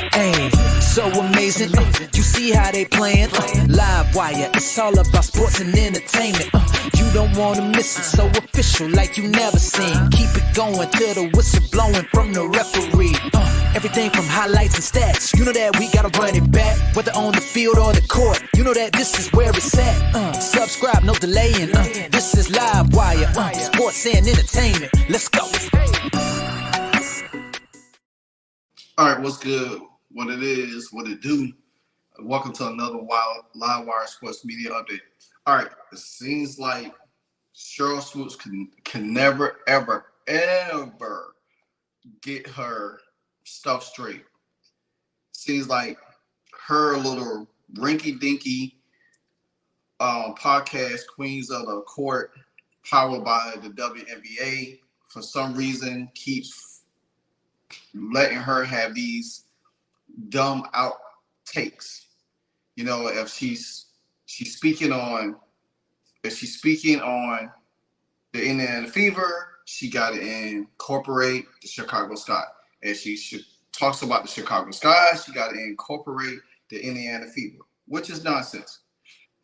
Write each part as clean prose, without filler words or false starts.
Hey, so amazing. You see how they playing? Live wire, it's all about sports and entertainment. You don't wanna miss it, so official like you never seen. Keep it going till the whistle blowing from the referee. Everything from highlights and stats. You know that we gotta run it back, whether on the field or the court. You know that this is where it's at. Subscribe, no delaying. This is Live Wire, sports and entertainment. Let's go. All right, what's good? What it is, what it do? Welcome to another Live Wire Sports Media Update. All right, it seems like Sheryl Swoopes can never, ever get her stuff straight. Seems like her little rinky-dinky podcast, Queens of the Court, powered by the WNBA, for some reason keeps letting her have these dumb outtakes. You know, if she's speaking on the Indiana Fever, she got to incorporate the Chicago Sky. If she talks about the Chicago Sky, she got to incorporate the Indiana Fever, which is nonsense.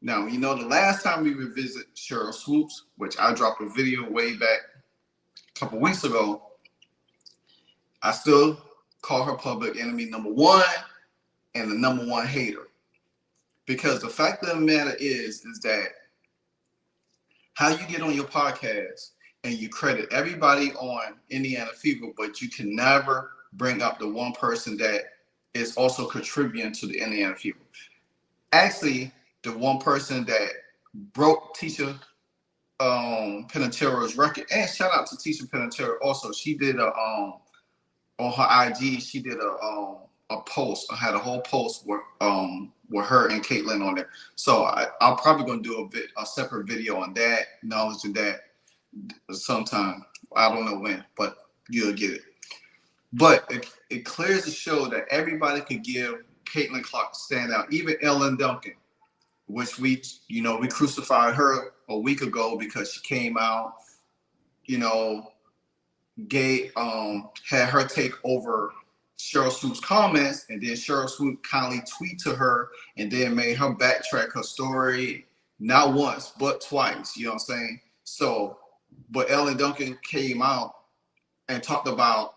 Now, you know, the last time we revisit Sheryl Swoopes, which I dropped a video way back a couple weeks ago, I still call her public enemy number one and the number one hater. Because the fact of the matter is that how you get on your podcast and you credit everybody on Indiana Fever, but you can never bring up the one person that is also contributing to the Indiana Fever. Actually, the one person that broke Tisha Penitero's record, and shout out to Tisha Penitero also. She did on her IG, she did a post. I had a whole post with her and Caitlyn on there. So I'm probably going to do a separate video on that, knowledge of that sometime. I don't know when, but you'll get it. But it clears to show that everybody could give Caitlyn Clark a standout, even Ellen Duncan, which we crucified her a week ago because she came out, had her take over Sheryl Swoopes' comments, and then Sheryl Swoopes kindly tweeted to her and then made her backtrack her story, not once, but twice, you know what I'm saying? So, but Ellen Duncan came out and talked about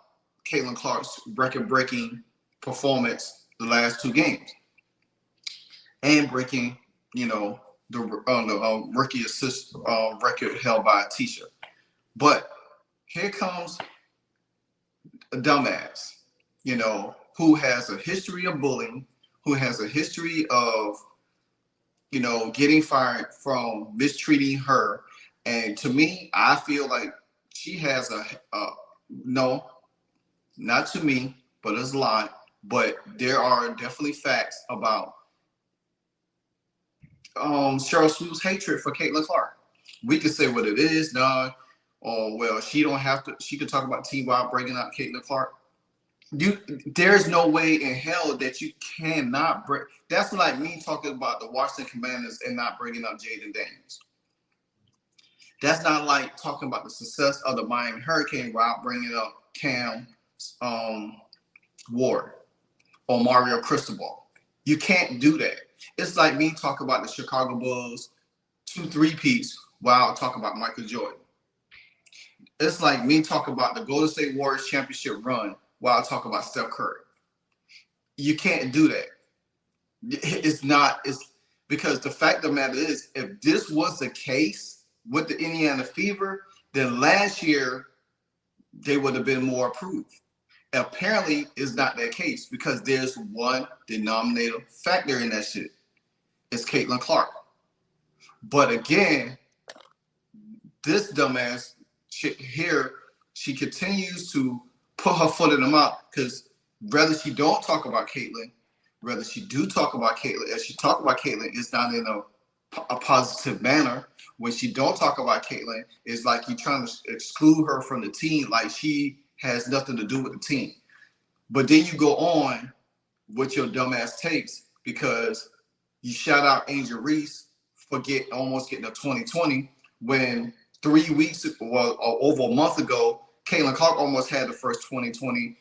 Caitlyn Clark's record-breaking performance the last two games and breaking, the rookie assist record held by Tisha. But here comes a dumbass, who has a history of bullying, who has a history of, getting fired from mistreating her. And to me, I feel like she has no, not to me, but it's a lot. But there are definitely facts about Sheryl Swoopes' hatred for Caitlyn Clark. We could say what it is, or well, she don't have to. She could talk about T-Bob breaking out Caitlyn Clark. There's no way in hell that you cannot break. That's like me talking about the Washington Commanders and not bringing up Jaden Daniels. That's not like talking about the success of the Miami Hurricane without bringing up Cam Ward or Mario Cristobal. You can't do that. It's like me talking about the Chicago Bulls 2 3-peats while talking about Michael Jordan. It's like me talking about the Golden State Warriors championship run while I talk about Steph Curry. You can't do that. It's because the fact of the matter is, if this was the case with the Indiana Fever, then last year they would have been more approved. Apparently, it's not that case because there's one denominator factor in that shit. It's Caitlyn Clark. But again, this dumbass shit here, she continues to put her foot in the mouth because whether she don't talk about Caitlyn, whether she do talk about Caitlyn, if she talk about Caitlyn, it's not in a positive manner. When she don't talk about Caitlyn, it's like you're trying to exclude her from the team, like she has nothing to do with the team. But then you go on with your dumbass takes because you shout out Angel Reese for almost getting a 2020 when 3 weeks, well, over a month ago, Caitlyn Clark almost had the first 2020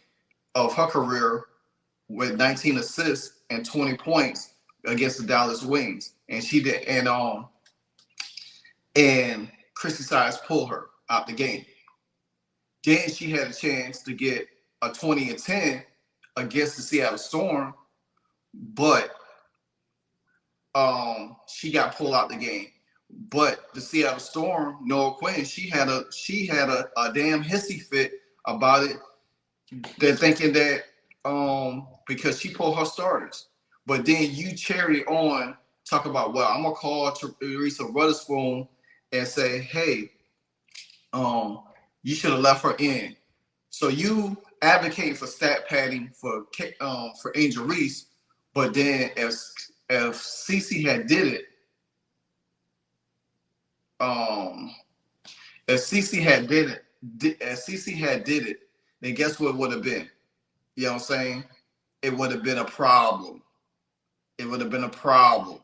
of her career with 19 assists and 20 points against the Dallas Wings, and she did, and Chrissy Sides pulled her out the game. Then she had a chance to get a 20 and 10 against the Seattle Storm, but she got pulled out the game. But the Seattle Storm, Noah Quinn, she had a damn hissy fit about it. They're thinking that because she pulled her starters. But then you cherry on, talk about, well, I'm gonna call Teresa Witherspoon and say, hey, you should have left her in. So you advocate for stat padding for Angel Reese, but then if Cece had did it, then guess what it would have been? You know what I'm saying? It would have been a problem. It would have been a problem.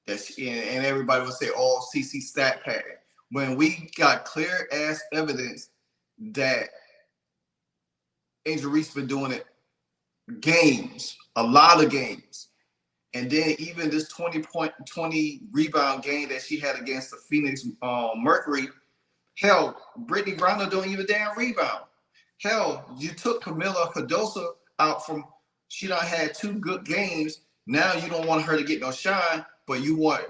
And everybody would say, oh, CC stat padding. When we got clear ass evidence that Angel Reese been doing it games, a lot of games. And then even this 20 rebound game that she had against the Phoenix Mercury, hell, Brittany Griner don't even damn rebound. Hell, you took Camila Cardoso out from, she done had 2 good games. Now you don't want her to get no shine, but you want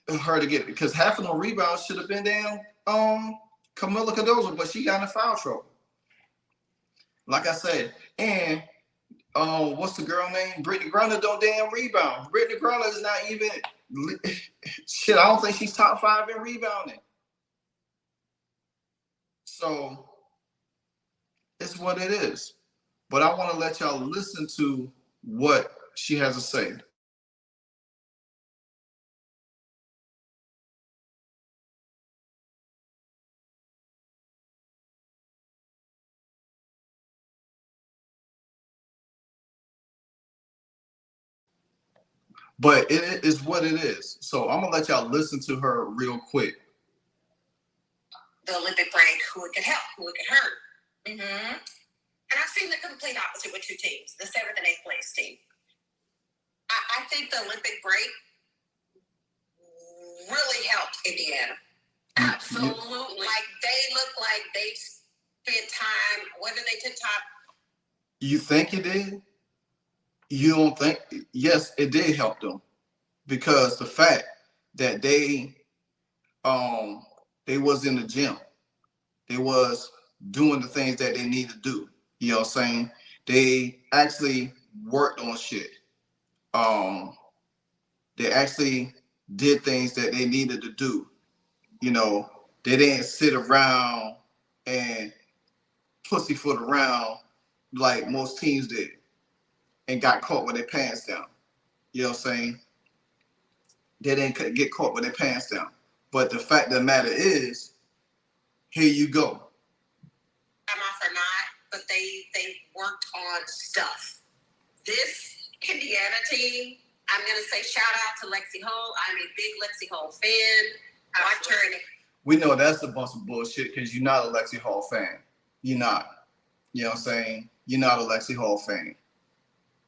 her to get, because half of the rebounds should have been down Camila Cardoso, but she got in foul trouble. Like I said, and what's the girl name? Brittany Griner don't damn rebound. Brittany Griner is not even shit. I don't think she's top 5 in rebounding. So it's what it is. But I want to let y'all listen to what she has to say. But it is what it is. So I'm gonna let y'all listen to her real quick. The Olympic break, who it could help, who it could hurt. Mm-hmm. And I've seen the complete opposite with 2 teams, the 7th and 8th place team. I think the Olympic break really helped Indiana. Absolutely. Like, they look like they spent time, whether they took time. You think it did? You don't think? Yes, it did help them, because the fact that they was in the gym, they was doing the things that they need to do. You know what I'm saying? They actually worked on shit. They actually did things that they needed to do. You know, they didn't sit around and pussyfoot around like most teams did and got caught with their pants down. You know what I'm saying? They didn't get caught with their pants down. But the fact of the matter is, here you go. I'm off or not, but they worked on stuff. This Indiana team, I'm going to say shout out to Lexi Hull. I'm a big Lexi Hull fan. I watched her in it. We know that's a bunch of bullshit because you're not a Lexi Hull fan. You're not. You know what I'm saying? You're not a Lexi Hull fan.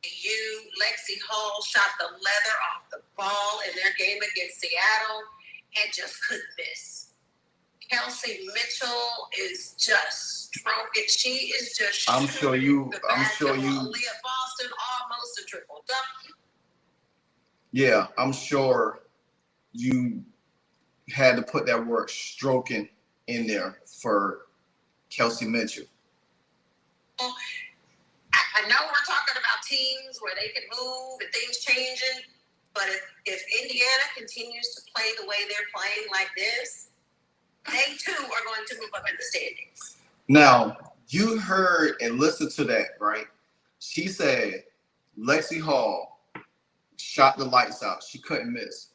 Lexi Hull shot the leather off the ball in their game against Seattle and just couldn't miss. Kelsey Mitchell is just stroking. She is just. I'm sure you. Leah Boston almost a triple double. Yeah, I'm sure you had to put that word "stroking" in there for Kelsey Mitchell. Well, I know we're talking about teams where they can move and things changing, but if Indiana continues to play the way they're playing like this, they too are going to move up in the standings. Now, you heard and listened to that, right? She said Lexi Hall shot the lights out. She couldn't miss.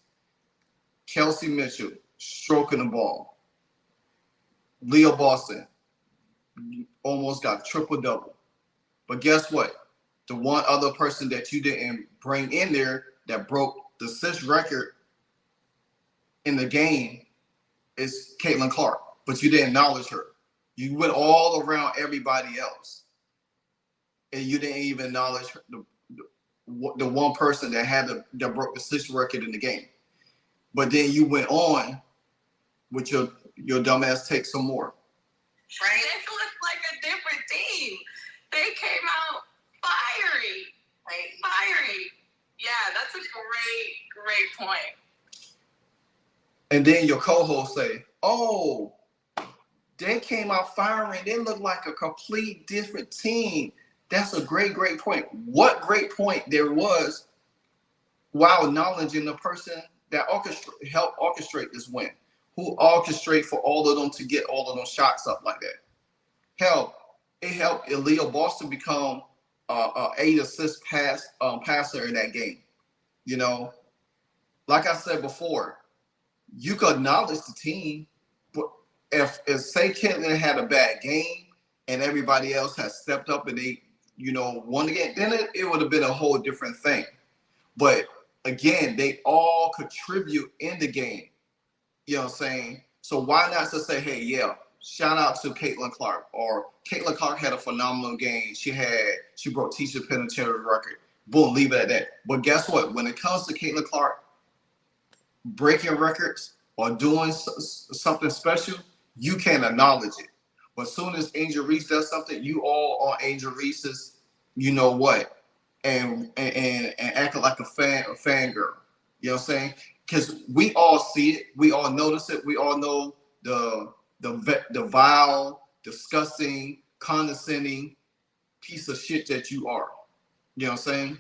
Kelsey Mitchell stroking the ball. Leah Boston almost got triple-double. But guess what? The one other person that you didn't bring in there that broke the assist record in the game is Caitlin Clark. But you didn't acknowledge her. You went all around everybody else. And you didn't even acknowledge her, the one person that broke the 6th record in the game. But then you went on with your dumbass take some more. Right? They looked like a different team. They came out fiery. Right. Fiery. Yeah, that's a great point. And then your co-host say, oh, they came out firing. They look like a complete different team. That's a great point. What great point there was while acknowledging the person that helped orchestrate this win, who orchestrate for all of them to get all of those shots up like that. Hell, it helped Aaliyah Boston become a 8-assist passer in that game. You know, like I said before, you could acknowledge the team, but if say Caitlin had a bad game and everybody else has stepped up and they, won the game, then it would have been a whole different thing. But again, they all contribute in the game. You know what I'm saying? So why not just say, hey, yeah, shout out to Caitlin Clark, or Caitlin Clark had a phenomenal game. She broke Tisha Penetier's record. Boom, leave it at that. But guess what? When it comes to Caitlin Clark breaking records or doing something special, you can acknowledge it. But as soon as Angel Reese does something, you all on Angel Reese's, you know what, and acting like a fangirl. You know what I'm saying? Because we all see it, we all notice it, we all know the vile, disgusting, condescending piece of shit that you are. You know what I'm saying?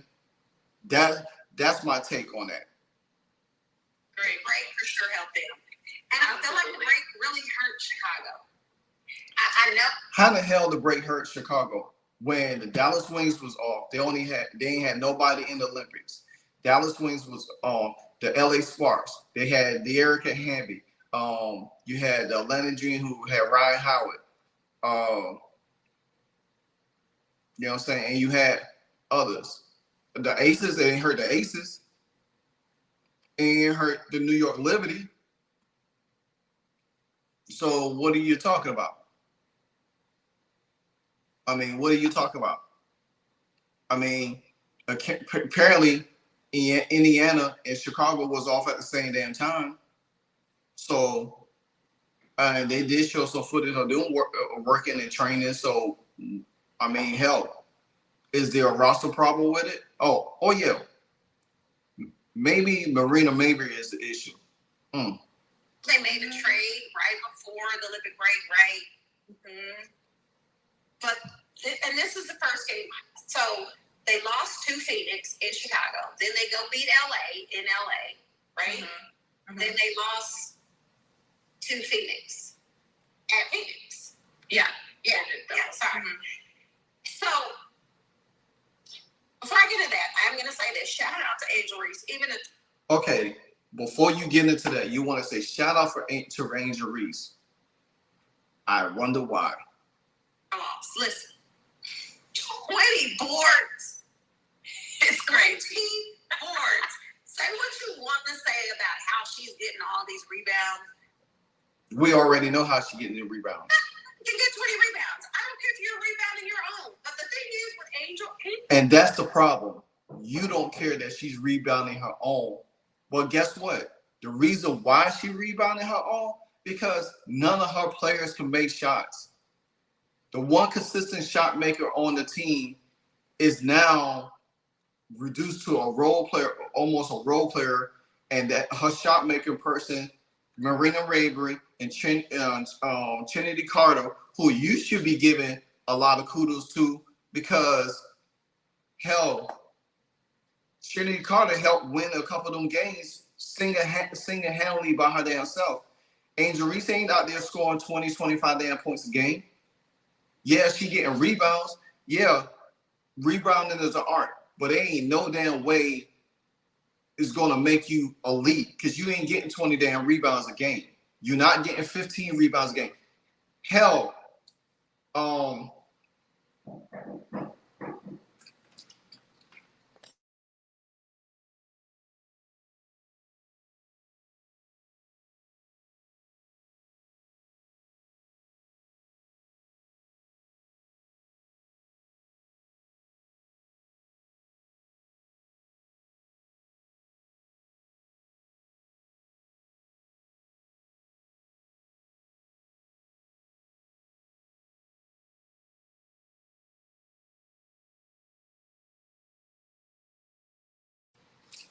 That's my take on that. Great break for sure helped them. And I feel like the break really hurt Chicago. I know. How the hell the break hurt Chicago? When the Dallas Wings was off, they ain't had nobody in the Olympics. Dallas Wings was off. The LA Sparks, they had the Erica Hamby. You had the Atlanta Dream, who had Ryan Howard. You know what I'm saying? And you had others. The Aces, they didn't hurt the Aces. It didn't hurt the New York Liberty. So what are you talking about? I mean, what are you talking about? I mean, apparently Indiana and Chicago was off at the same damn time. So they did show some footage of them working and training. So, I mean, hell, is there a roster problem with it? Oh yeah. Maybe Marina Mabrey is the issue. They made a trade right before the Olympic break, right? Mm-hmm. And this is the first game. So they lost to Phoenix in Chicago. Then they go beat LA in LA, right? Mm-hmm. Then they lost to Phoenix at Phoenix. Yeah. Sorry. Mm-hmm. So before I get into that, I'm going to say this. Shout out to Angel Reese. Okay, before you get into that, you want to say shout out to Angel Reese. I wonder why. Listen, 20 boards. It's great. 20 boards. Say what you want to say about how she's getting all these rebounds. We already know how she's getting the rebounds. You get 20 rebounds. I don't care if you're rebounding your own. But the thing is with Angel. And that's the problem. You don't care that she's rebounding her own. But guess what? The reason why she rebounding her own, because none of her players can make shots. The one consistent shot maker on the team is now reduced to a role player, almost a role player, and that her shot making person, Marina Mabrey and Trinity Carter, who you should be giving a lot of kudos to, because hell, Trinity Carter helped win a couple of them games single-handedly by her damn self. Angel Reese ain't out there scoring 20, 25 damn points a game. Yeah, she getting rebounds. Yeah, rebounding is an art, but there ain't no damn way it's going to make you elite, because you ain't getting 20 damn rebounds a game. You're not getting 15 rebounds a game. Hell,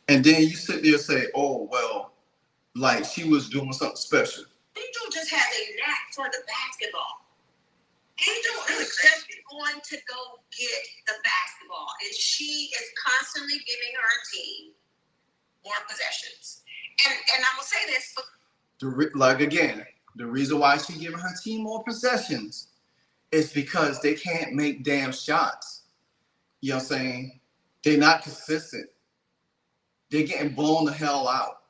And then you sit there and say, oh, well, like she was doing something special. Angel just has a knack for the basketball. Angel is just going to go get the basketball. And she is constantly giving her team more possessions. And I will say this. The reason why she's giving her team more possessions is because they can't make damn shots. You know what I'm saying? They're not consistent. They're getting blown the hell out.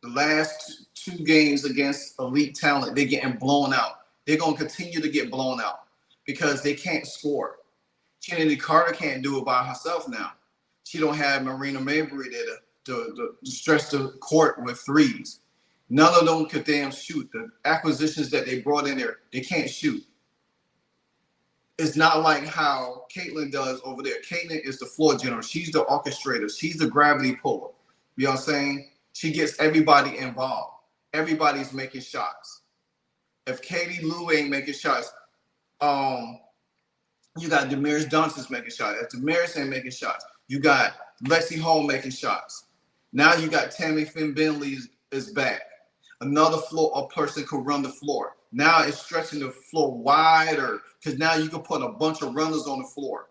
The last two games against elite talent, they're getting blown out. They're going to continue to get blown out because they can't score. Kennedy Carter can't do it by herself now. She don't have Marina Mabrey there to stretch the court with threes. None of them could damn shoot. The acquisitions that they brought in there, they can't shoot. It's not like how Caitlin does over there. Caitlin is the floor general. She's the orchestrator. She's the gravity puller. You know what I'm saying? She gets everybody involved. Everybody's making shots. If Katie Lou ain't making shots, you got Damaris Johnson making shots. If Damaris ain't making shots, you got Lexi Hall making shots. Now you got Tammy Finn Bentley is back. Another person could run the floor. Now it's stretching the floor wider because now you can put a bunch of runners on the floor.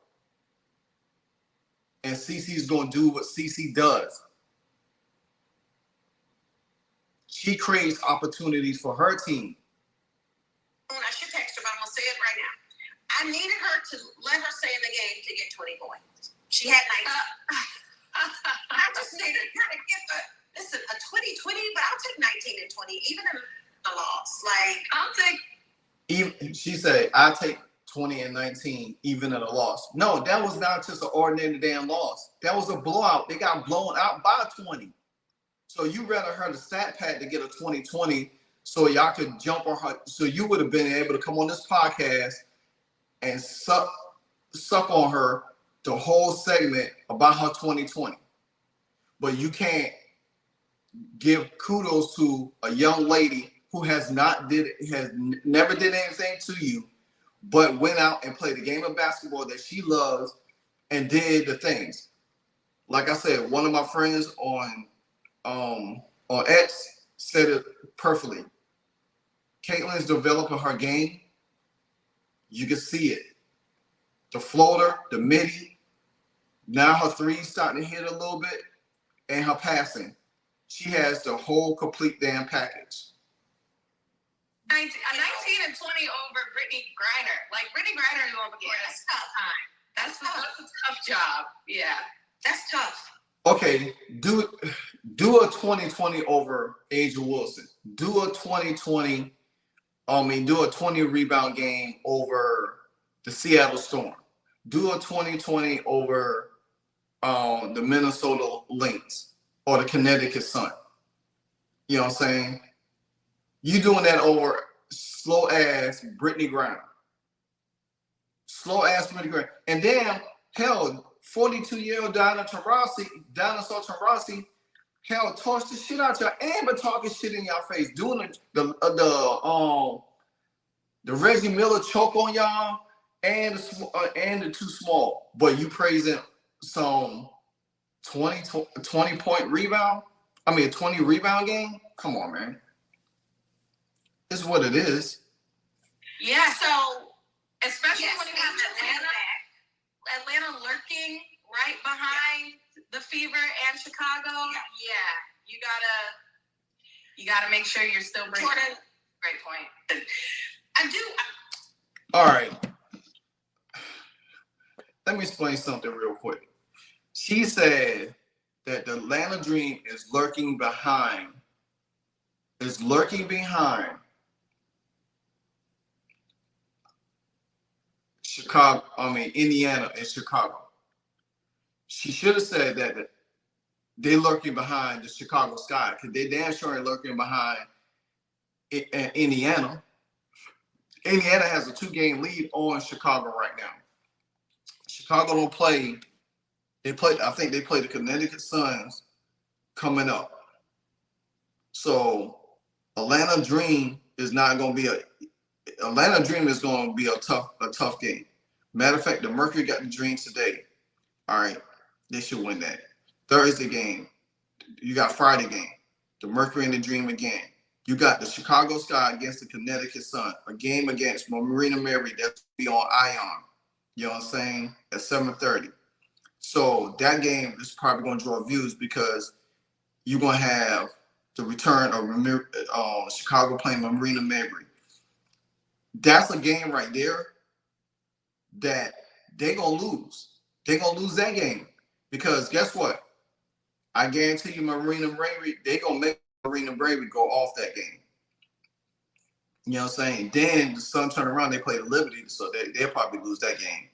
And CeCe's going to do what CeCe does. She creates opportunities for her team. I should text her, but I'm going to say it right now. I needed her to let her stay in the game to get 20 points. She had 19. I just needed her to get a 20-20, but I'll take 19 and 20, even in a loss. Like, I'll take. She said, I'll take 20 and 19, even in a loss. No, that was not just an ordinary damn loss. That was a blowout. They got blown out by 20. So you rather her the stat pad to get a 20-20 so y'all could jump on her. So you would have been able to come on this podcast and suck on her the whole segment about her 2020. But you can't give kudos to a young lady who has never did anything to you, but went out and played a game of basketball that she loves and did the things. Like I said, one of my friends on X said it perfectly. Caitlin's developing her game. You can see it. The floater, the midi. Now her three's starting to hit a little bit, and her passing. She has the whole complete damn package. 19 and 20 over Brittany Griner. Like, Brittany Griner is over the court. That's tough. That's a tough job. Yeah, that's tough. Okay, do a 20-20 over Angel Wilson. Do a 20 rebound game over the Seattle Storm. Do a 20-20 over the Minnesota Lynx or the Connecticut Sun. You know what I'm saying? You doing that over slow ass Brittany Griner. Slow ass Brittany Griner. And then, hell, 42-year-old Dinosaur Taurasi, hell, tossed the shit out y'all and been talking shit in y'all face, doing the Reggie Miller choke on y'all and the too small. But you praising some 20 point rebound? I mean, a 20 rebound game? Come on, man. It's what it is. Yeah, so especially when you have Atlanta lurking right behind the Fever and Chicago. Yeah, you gotta make sure you're still bringing. Jordan, great point. All right. Let me explain something real quick. She said that the Atlanta Dream is lurking behind Indiana and Chicago. She should have said that they're lurking behind the Chicago Sky because they damn sure ain't lurking behind Indiana. Indiana has a 2-game lead on Chicago right now. Chicago don't play. I think they play the Connecticut Suns coming up. So Atlanta Dream is going to be a tough game. Matter of fact, the Mercury got the Dream today. All right. They should win that. Thursday game, you got Friday game, the Mercury and the Dream again. You got the Chicago Sky against the Connecticut Sun, a game against Marina Mary that's be on Ion. You know what I'm saying? At 7:30. So that game is probably going to draw views because you're going to have the return of Chicago playing Marina Mary. That's a game right there that they're going to lose. They're going to lose that game because guess what? I guarantee you Marina Mary, they're going to make Marina Mary go off that game. You know what I'm saying? Then the Sun turn around, they play the Liberty, so they'll probably lose that game.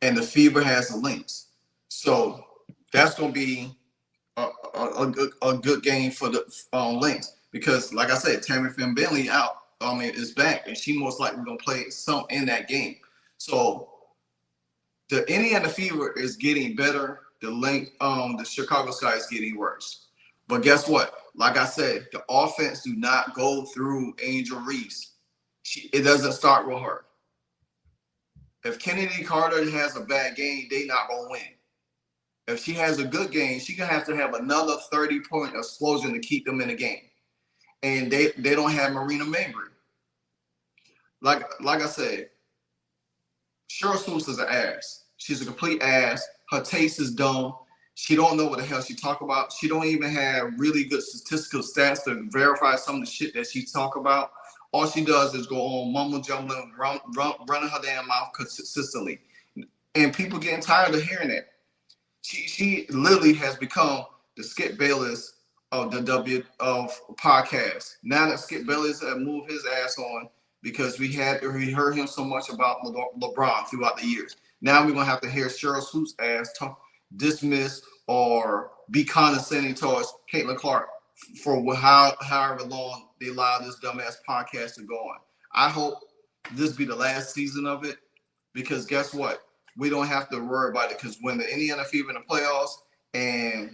And the Fever has the Lynx. So that's going to be a good game for the Lynx because, like I said, Tammy Finn Bentley is back, and she most likely going to play some in that game. So the Indiana Fever is getting better. The Chicago Sky is getting worse. But guess what? Like I said, the offense do not go through Angel Reese. It doesn't start with her. If Kennedy Carter has a bad game, they not going to win. If she has a good game, she's going to have another 30-point explosion to keep them in the game. And they don't have Marina Mabry. Like I said, Sheryl Swoopes is an ass. She's a complete ass. Her taste is dumb. She don't know what the hell she talk about. She don't even have really good statistical stats to verify some of the shit that she talk about. All she does is go on mumble jumbling, running her damn mouth consistently. And people getting tired of hearing that. She literally has become the Skip Bayless of the podcast. Now that Skip Bayless had moved his ass on because we heard him so much about LeBron throughout the years. Now we're gonna have to hear Sheryl Swoopes' ass dismiss or be condescending towards Caitlin Clark for however long they allow this dumbass podcast to go on. I hope this be the last season of it because guess what? We don't have to worry about it because when the Indiana Fever in the playoffs and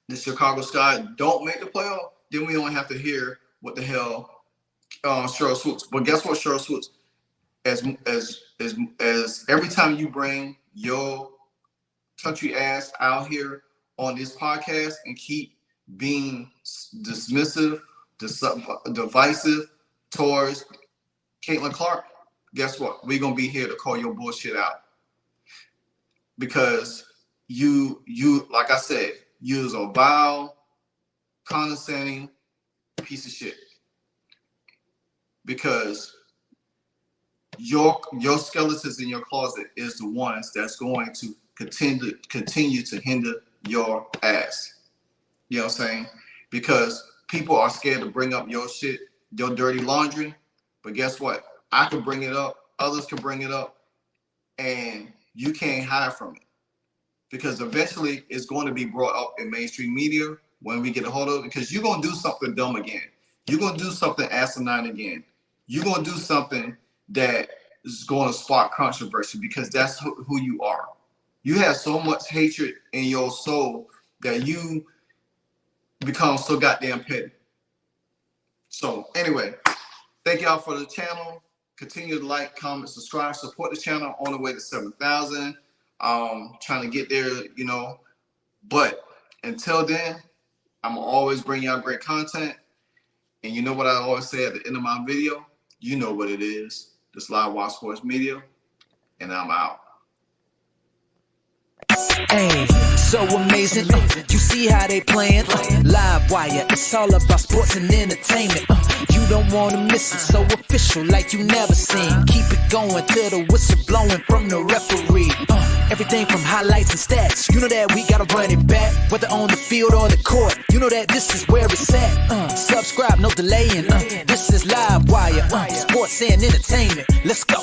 the Chicago Sky don't make the playoff, then we don't have to hear what the hell Sheryl Swoopes. But guess what, Sheryl Swoopes? As every time you bring your country ass out here on this podcast and keep being dismissive, divisive towards Caitlin Clark, guess what? We're gonna be here to call your bullshit out. Because you like I said, you's a vile, condescending piece of shit. Because your skeletons in your closet is the ones that's going to continue to hinder your ass. You know what I'm saying? Because people are scared to bring up your shit, your dirty laundry. But guess what? I can bring it up. Others can bring it up. And you can't hide from it. Because eventually it's going to be brought up in mainstream media when we get a hold of it. Because you're going to do something dumb again. You're going to do something asinine again. You're going to do something that is going to spark controversy because that's who you are. You have so much hatred in your soul that you become so goddamn petty. So anyway, thank y'all for the channel. Continue to like, comment, subscribe, support the channel on the way to 7,000. Trying to get there, you know. But until then, I'm gonna always bring y'all great content. And you know what I always say at the end of my video? You know what it is. This Live Watch Sports Media, and I'm out. Hey, so amazing. You see how they playing? Live wire, it's all about sports and entertainment. You don't want to miss it, so official like you never seen. Keep it going till the whistle blowing from the referee. Everything from highlights and stats. You know that we gotta run it back, whether on the field or the court. You know that this is where it's at. Subscribe, no delaying. This is Live Wire, sports and entertainment. Let's go.